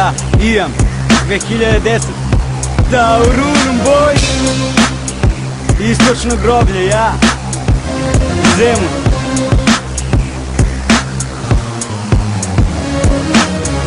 ja imam 2010 Taurunum boj, istočno groblje, ja Zemun.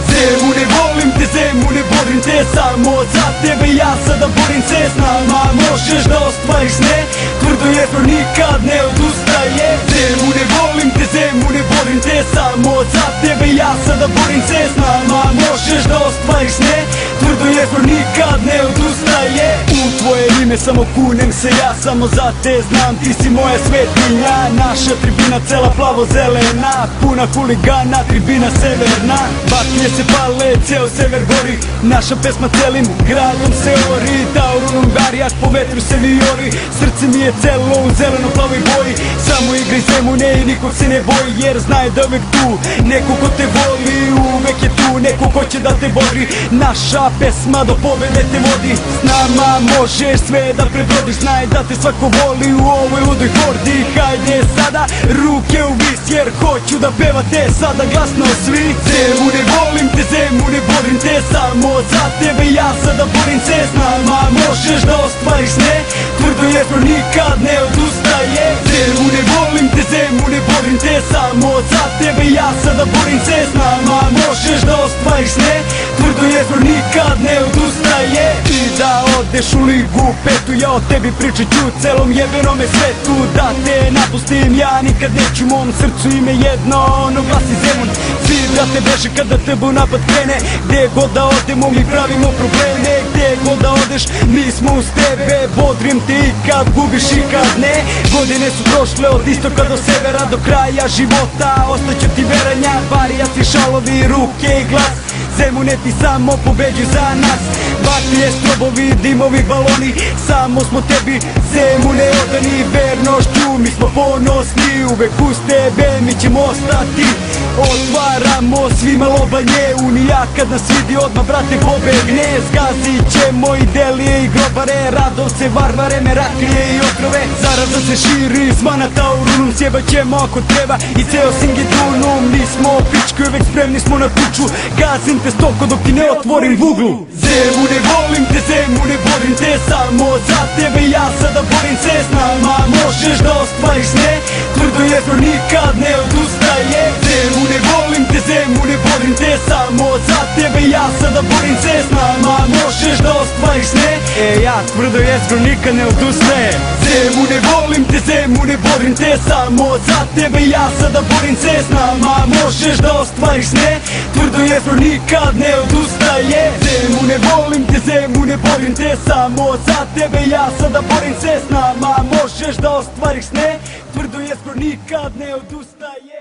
Zemune, volim te, Zemune, borim te, samo za tebe ja sada borim se. S nama možeš da ostvariš sne, tvrdo jesmo, nikad ne odustaje. Zemune, volim te, Zemune, borim te, samo za tebe ja sada borim se. S nama možeš da ostvariš sne, tvrdo jesmo, nikad ne odustaje. U tvoje ime samo kunem se ja, samo za te znam, ti si moja svetinja. Naša tribina cela plavo-zelena, puna huligana, tribina severna. Baklje se pale, ceo sever gori, naša pesma celim gradom se ori. Taurunum garijak, po vetru se vijori, srce mi je celo u zeleno-plavoj boji. Samo igraj Zemune i nikog se ne boji, jer znaj da uvek tu neko ko te voli. Uvek je tu neko ko će da te bodri, naša pesma do pobede te vodi. S nama možeš sve da prebrodiš, znaj da te svako voli u ovoj ludoj hordi. Hajde sada, ruke u vis, jer hoću da pevate sada glasno svi. Zemune, volim te, Zemune, borim te, samo za tebe ja sada borim se. S nama možeš da ostvariš sne, tvrdo jesmo, nikad ne odustaje. Zemune, volim te, Zemune, borim te, samo za tebe ja sada borim se. S nama možeš da ostvariš sne, tvrdo jesmo, nikad ne odustaje. I da odeš u ligu petu, ja o tebi pričat ću celom jebenome svetu. Da te napustim, ja nikad neću, u mom srcu ime jedno, ono glasi Zemun. Svi brate beže kada tebe u napad krene, gde god da odemo mi pravimo probleme. Gde god da odeš mi smo uz tebe, bodrim te i kad gubiš i kad ne. Godine su prošle od istoka do severa, do kraja života ostaće ti veranja. Varijaci, šalovi, ruke i glas, Zemune ti samo pobeđuj za nas. Baklje, strobovi, dimovi, baloni, samo smo tebi Zemune odani vernošću. Mi smo ponosni, uvek uz tebe mi ćemo ostati. Otvaramo svima lobanje, Unija kad nas vidi odmah brate pobegne. Zgazit ćemo i delije i grobare, Radovce, Varvare, Meraklije i otrove. Zaraza se širi, zvana Taurunum, sjebat ćemo ako treba i ceo Singidunum. Mi smo pičke, uvek spremni smo na tuču, gazim te stoko dok ti ne otvorim vuglu. Zemune, volim te, Zemune, borim te, samo za tebe ja sada borim se. S nama možeš da ostvariš sne, tvrdo jesmo, nikad ne odustaje. Zemune, volim te, Zemune, borim te, samo za tebe ja sada borim se. S nama možeš da ostvariš sne, ja tvrdo jesmo, nikad ne odustaje. Zemune, volim te, Zemune, borim te, samo za tebe ja sada borim se. S nama možeš da ostvariš sne, tvrdo jesmo, nikad ne odustaje. Zemune, volim te, Zemune, borim te, samo za tebe ja sada borim se. S nama možeš da ostvariš sne, tvrdo jesmo, nikad ne odustaje.